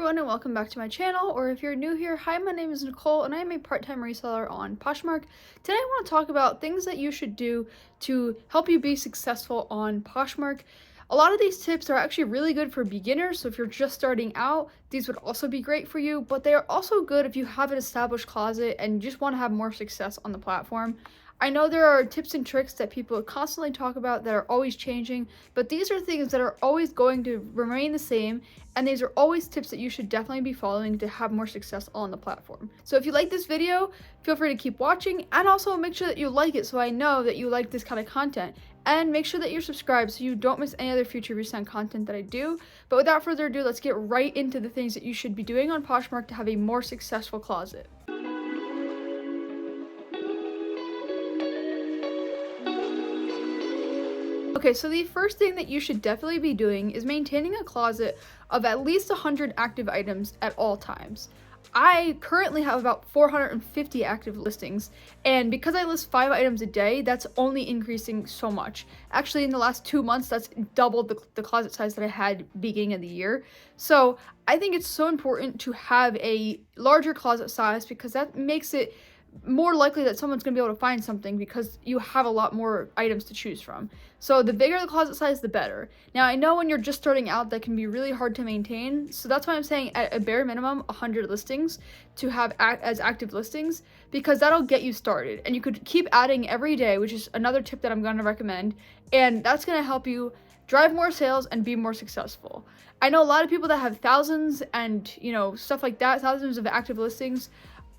everyone and welcome back to my channel, or if you're new here, hi, my name is Nicole and I am a part-time reseller on Poshmark. Today I want to talk about things that you should do to help you be successful on Poshmark. A lot of these tips are actually really good for beginners, so if you're just starting out, these would also be great for you, but they are also good if you have an established closet and just want to have more success on the platform. I know there are tips and tricks that people constantly talk about that are always changing, but these are things that are always going to remain the same, and these are always tips that you should definitely be following to have more success on the platform. So if you like this video, feel free to keep watching, and also make sure that you like it so I know that you like this kind of content. And make sure that you're subscribed so you don't miss any other future recent content that I do. But without further ado, let's get right into the things that you should be doing on Poshmark to have a more successful closet. Okay, so the first thing that you should definitely be doing is maintaining a closet of at least 100 active items at all times. I currently have about 450 active listings, and because I list 5 items a day, that's only increasing so much. Actually, in the last 2 months, that's doubled the closet size that I had beginning of the year. So I think it's so important to have a larger closet size because that makes it more likely that someone's going to be able to find something because you have a lot more items to choose from. So the bigger the closet size, the better. Now, I know when you're just starting out, that can be really hard to maintain. So that's why I'm saying at a bare minimum, 100 listings to have as active listings, because that'll get you started. And you could keep adding every day, which is another tip that I'm going to recommend. And that's going to help you drive more sales and be more successful. I know a lot of people that have thousands and, stuff like that, thousands of active listings.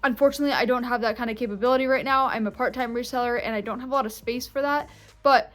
Unfortunately, I don't have that kind of capability right now. I'm a part-time reseller and I don't have a lot of space for that. But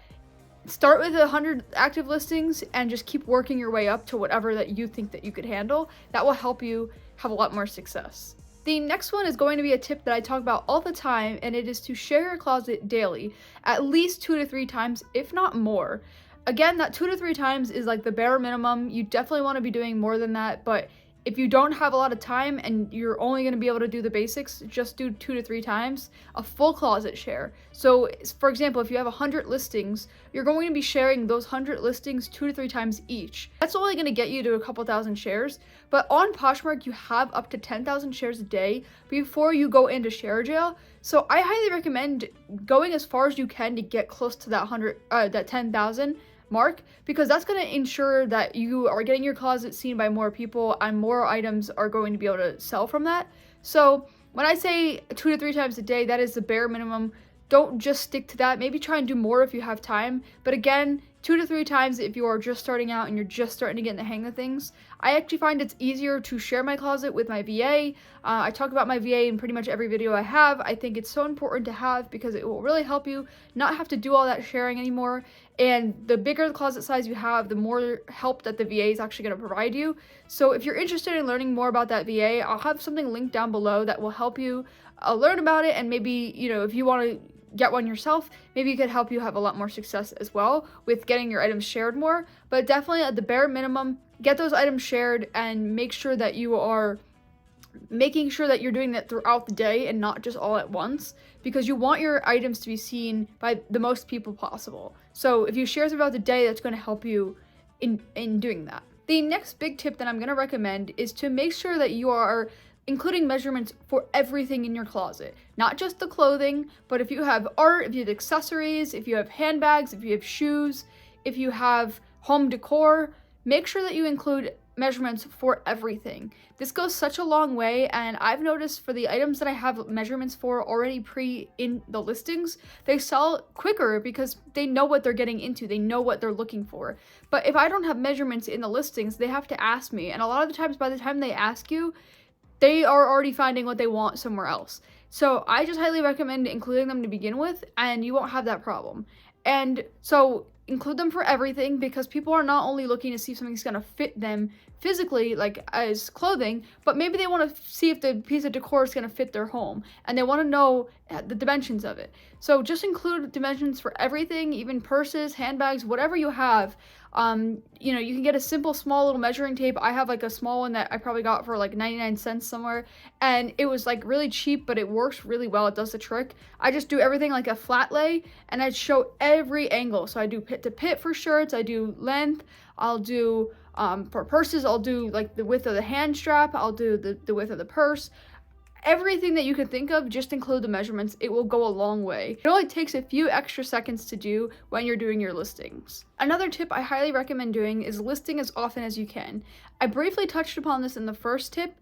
start with 100 active listings and just keep working your way up to whatever that you think that you could handle. That will help you have a lot more success. The next one is going to be a tip that I talk about all the time, and it is to share your closet daily, at least 2 to 3 times, if not more. Again, that 2 to 3 times is like the bare minimum. You definitely want to be doing more than that, but if you don't have a lot of time and you're only going to be able to do the basics, just do 2 to 3 times a full closet share. So for example, if you have 100 listings, you're going to be sharing those 100 listings 2 to 3 times each. That's only going to get you to a couple thousand shares, but on Poshmark you have up to 10,000 shares a day before you go into share jail. So I highly recommend going as far as you can to get close to that 10,000 mark, because that's going to ensure that you are getting your closet seen by more people and more items are going to be able to sell from that. So when I say 2 to 3 times a day, that is the bare minimum. Don't just stick to that. Maybe try and do more if you have time. But again, 2 to 3 times if you are just starting out and you're just starting to get in the hang of things. I actually find it's easier to share my closet with my VA. I talk about my VA in pretty much every video I have. I think it's so important to have because it will really help you not have to do all that sharing anymore. And the bigger the closet size you have, the more help that the VA is actually going to provide you. So if you're interested in learning more about that VA, I'll have something linked down below that will help you learn about it. And maybe, if you want to get one yourself, maybe it could help you have a lot more success as well with getting your items shared more. But definitely at the bare minimum, get those items shared and make sure that you are making sure that you're doing that throughout the day and not just all at once, because you want your items to be seen by the most people possible. So if you share throughout the day, that's going to help you in doing that. The next big tip that I'm going to recommend is to make sure that you are including measurements for everything in your closet, not just the clothing, but if you have art, if you have accessories, if you have handbags, if you have shoes, if you have home decor, make sure that you include measurements for everything. This goes such a long way, and I've noticed for the items that I have measurements for already in the listings, they sell quicker because they know what they're getting into, they know what they're looking for. But if I don't have measurements in the listings, they have to ask me, and a lot of the times by the time they ask you, they are already finding what they want somewhere else. So I just highly recommend including them to begin with, and you won't have that problem. And so include them for everything, because people are not only looking to see if something's going to fit them physically, like as clothing, but maybe they want to see if the piece of decor is going to fit their home, and they want to know the dimensions of it. So just include dimensions for everything, even purses, handbags, whatever you have. You can get a simple small little measuring tape. I have like a small one that I probably got for like 99 cents somewhere, and it was like really cheap, but it works really well. It does the trick. I just do everything like a flat lay, and I show every angle. So I do pit to pit for shirts, I do length, I'll do For purses, I'll do like the width of the hand strap, I'll do the width of the purse. Everything that you can think of, just include the measurements. It will go a long way. It only takes a few extra seconds to do when you're doing your listings. Another tip I highly recommend doing is listing as often as you can. I briefly touched upon this in the first tip,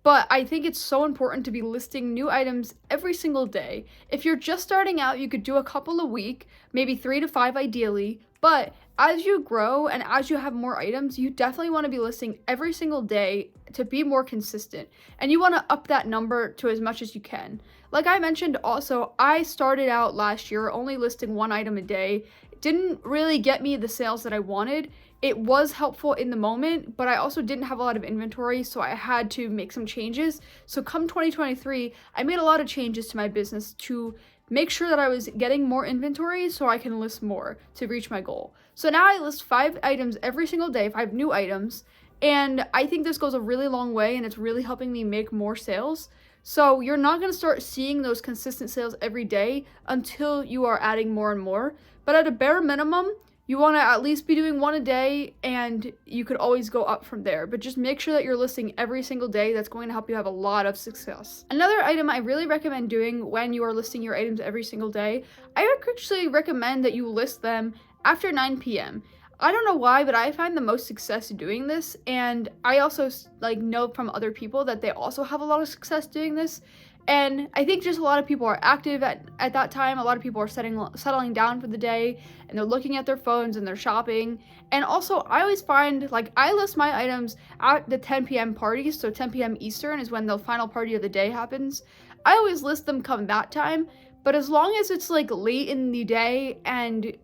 but I think it's so important to be listing new items every single day. If you're just starting out, you could do a couple a week, maybe 3 to 5 ideally, but as you grow and as you have more items, you definitely want to be listing every single day to be more consistent. And you want to up that number to as much as you can. Like I mentioned also, I started out last year only listing 1 item a day. It didn't really get me the sales that I wanted. It was helpful in the moment, but I also didn't have a lot of inventory, so I had to make some changes. So come 2023, I made a lot of changes to my business to make sure that I was getting more inventory so I can list more to reach my goal. So now I list 5 items every single day, 5 new items, and I think this goes a really long way and it's really helping me make more sales. So you're not going to start seeing those consistent sales every day until you are adding more and more, but at a bare minimum, you want to at least be doing 1 a day, and you could always go up from there. But just make sure that you're listing every single day. That's going to help you have a lot of success. Another item I really recommend doing when you are listing your items every single day, I would actually recommend that you list them after 9 p.m. I don't know why, but I find the most success doing this, and I also know from other people that they also have a lot of success doing this. And I think just a lot of people are active at that time. A lot of people are settling down for the day, and they're looking at their phones and they're shopping. And also, I always find, I list my items at the 10 p.m. parties, so 10 p.m. Eastern is when the final party of the day happens. I always list them come that time, but as long as it's late in the day and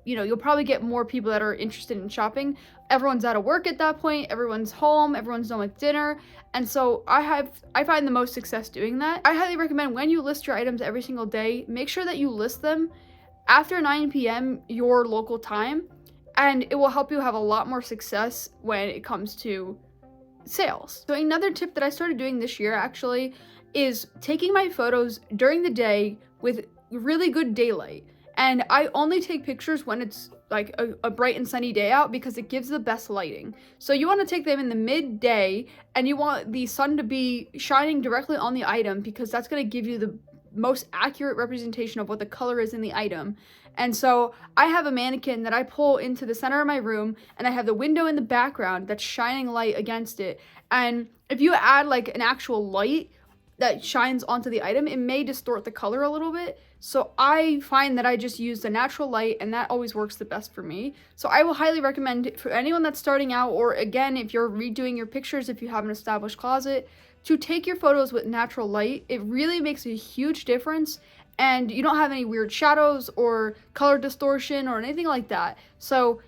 you'll probably get more people that are interested in shopping. Everyone's out of work at that point, everyone's home, everyone's done with dinner, and so I find the most success doing that. I highly recommend when you list your items every single day, make sure that you list them after 9 p.m. your local time, and it will help you have a lot more success when it comes to sales. So another tip that I started doing this year actually is taking my photos during the day with really good daylight. And I only take pictures when it's a bright and sunny day out because it gives the best lighting. So you want to take them in the midday, and you want the sun to be shining directly on the item because that's going to give you the most accurate representation of what the color is in the item. And so I have a mannequin that I pull into the center of my room, and I have the window in the background that's shining light against it. And if you add an actual light that shines onto the item, it may distort the color a little bit. So I find that I just use the natural light, and that always works the best for me. So I will highly recommend for anyone that's starting out, or again, if you're redoing your pictures, if you have an established closet, to take your photos with natural light. It really makes a huge difference, and you don't have any weird shadows or color distortion or anything like that. So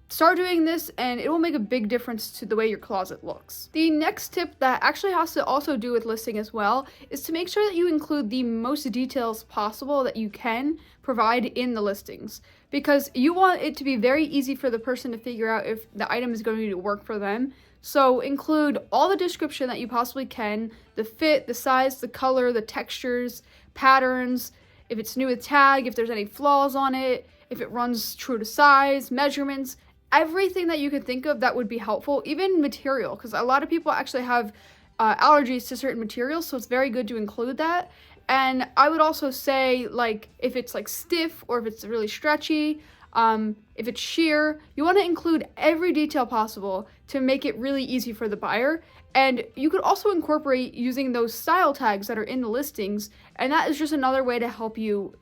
start doing this, and it will make a big difference to the way your closet looks. The next tip that actually has to also do with listing as well is to make sure that you include the most details possible that you can provide in the listings, because you want it to be very easy for the person to figure out if the item is going to work for them. So include all the description that you possibly can, the fit, the size, the color, the textures, patterns, if it's new with tag, if there's any flaws on it, if it runs true to size, measurements, everything that you could think of that would be helpful, even material, because a lot of people actually have allergies to certain materials, so it's very good to include that. And I would also say, if it's stiff or if it's really stretchy, if it's sheer, you want to include every detail possible to make it really easy for the buyer. And you could also incorporate using those style tags that are in the listings, and that is just another way to help you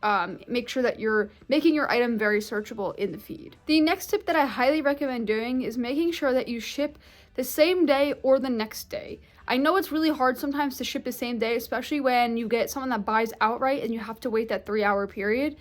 make sure that you're making your item very searchable in the feed. The next tip that I highly recommend doing is making sure that you ship the same day or the next day. I know it's really hard sometimes to ship the same day, especially when you get someone that buys outright and you have to wait that 3-hour period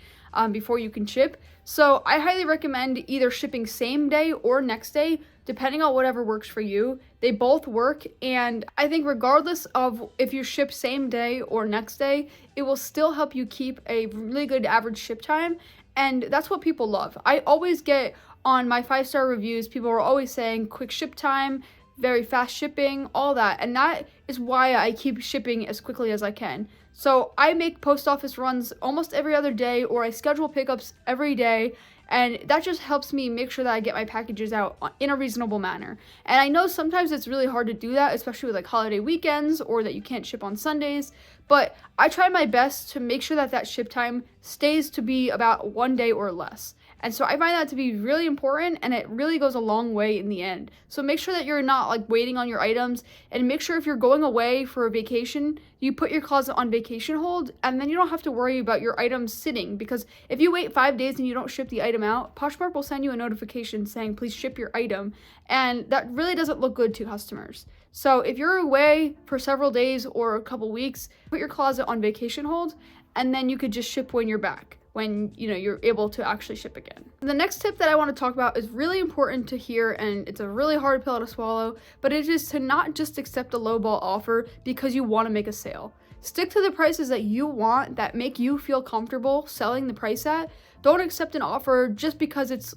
before you can ship. So I highly recommend either shipping same day or next day, depending on whatever works for you. They both work, and I think regardless of if you ship same day or next day, it will still help you keep a really good average ship time, and that's what people love. I always get on my 5-star reviews, people are always saying quick ship time, very fast shipping, all that, and that is why I keep shipping as quickly as I can. So I make post office runs almost every other day, or I schedule pickups every day, and that just helps me make sure that I get my packages out in a reasonable manner. And I know sometimes it's really hard to do that, especially with like holiday weekends or that you can't ship on Sundays, but I try my best to make sure that that ship time stays to be about 1 day or less. And so I find that to be really important, and it really goes a long way in the end. So make sure that you're not like waiting on your items, and make sure if you're going away for a vacation, you put your closet on vacation hold, and then you don't have to worry about your items sitting, because if you wait 5 days and you don't ship the item out, Poshmark will send you a notification saying please ship your item, and that really doesn't look good to customers. So if you're away for several days or a couple weeks, put your closet on vacation hold, and then you could just ship when you're back, when you're able to actually ship again. The next tip that I want to talk about is really important to hear, and it's a really hard pill to swallow, but it is to not just accept a lowball offer because you want to make a sale. Stick to the prices that you want, that make you feel comfortable selling the price at. Don't accept an offer just because it's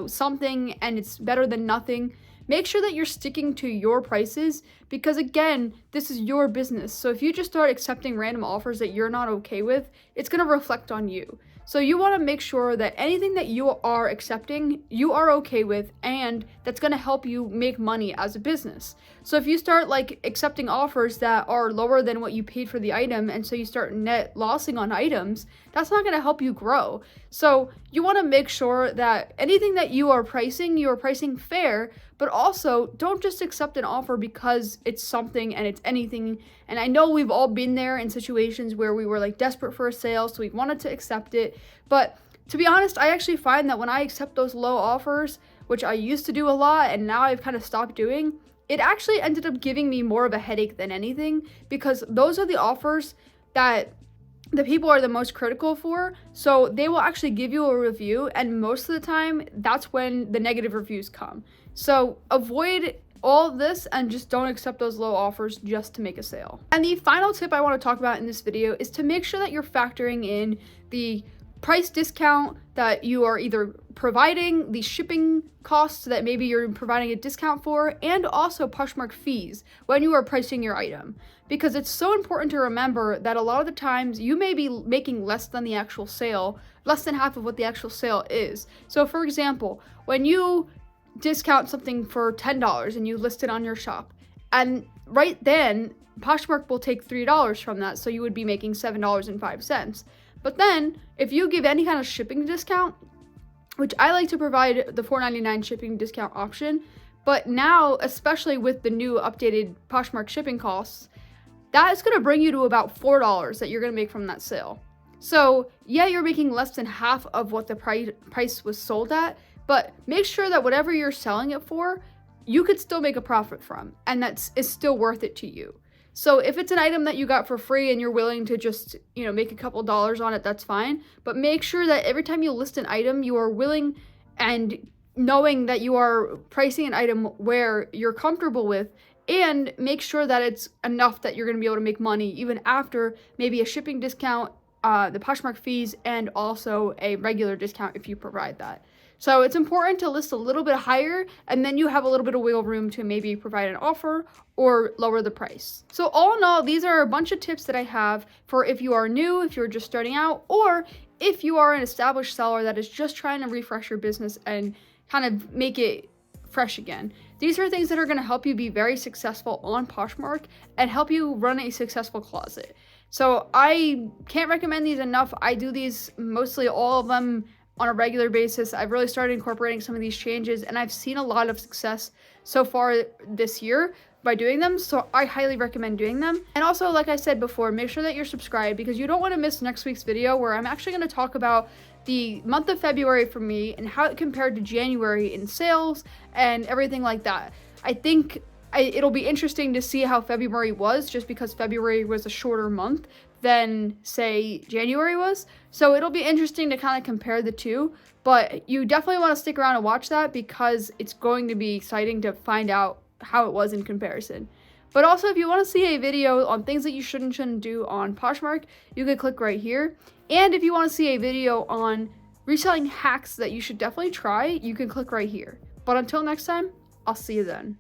something and it's better than nothing. Make sure that you're sticking to your prices, because again, this is your business. So if you just start accepting random offers that you're not okay with, it's going to reflect on you. So you want to make sure that anything that you are accepting, you are okay with, and that's going to help you make money as a business. So if you start like accepting offers that are lower than what you paid for the item, and so you start net lossing on items, that's not going to help you grow. So you want to make sure that anything that you are pricing fair, but also don't just accept an offer because it's something and it's anything. And I know we've all been there in situations where we were like desperate for a sale, so we wanted to accept it. But to be honest, I actually find that when I accept those low offers, which I used to do a lot and now I've kind of stopped doing, it actually ended up giving me more of a headache than anything, because those are the offers that the people are the most critical for. So they will actually give you a review, and most of the time that's when the negative reviews come. So avoid all of this and just don't accept those low offers just to make a sale. And the final tip I want to talk about in this video is to make sure that you're factoring in the price discount that you are either providing, the shipping costs that maybe you're providing a discount for, and also Poshmark fees when you are pricing your item. Because it's so important to remember that a lot of the times you may be making less than the actual sale, less than half of what the actual sale is. So for example, when you discount something for $10 and you list it on your shop, and right then Poshmark will take $3 from that, so you would be making $7.05. But then if you give any kind of shipping discount, which I like to provide the $4.99 shipping discount option, but now especially with the new updated Poshmark shipping costs, that is going to bring you to about $4 that you're going to make from that sale. So yeah, you're making less than half of what the price was sold at, but make sure that whatever you're selling it for, you could still make a profit from, and it's still worth it to you. So if it's an item that you got for free and you're willing to just, make a couple dollars on it, that's fine. But make sure that every time you list an item, you are willing and knowing that you are pricing an item where you're comfortable with, and make sure that it's enough that you're going to be able to make money even after maybe a shipping discount, the Poshmark fees, and also a regular discount if you provide that. So it's important to list a little bit higher, and then you have a little bit of wiggle room to maybe provide an offer or lower the price. So all in all, these are a bunch of tips that I have for if you are new, if you're just starting out, or if you are an established seller that is just trying to refresh your business and kind of make it fresh again. These are things that are going to help you be very successful on Poshmark and help you run a successful closet. So I can't recommend these enough. I do these, mostly all of them, on a regular basis. I've really started incorporating some of these changes, and I've seen a lot of success so far this year by doing them, so I highly recommend doing them. And also, like I said before, make sure that you're subscribed, because you don't want to miss next week's video, where I'm actually going to talk about the month of February for me and how it compared to January in sales and everything like that. I think it'll be interesting to see how February was, just because February was a shorter month than, say, January was. So it'll be interesting to kind of compare the two, but you definitely want to stick around and watch that, because it's going to be exciting to find out how it was in comparison. But also, if you want to see a video on things that you shouldn't do on Poshmark, you can click right here. And if you want to see a video on reselling hacks that you should definitely try, you can click right here. But until next time, I'll see you then.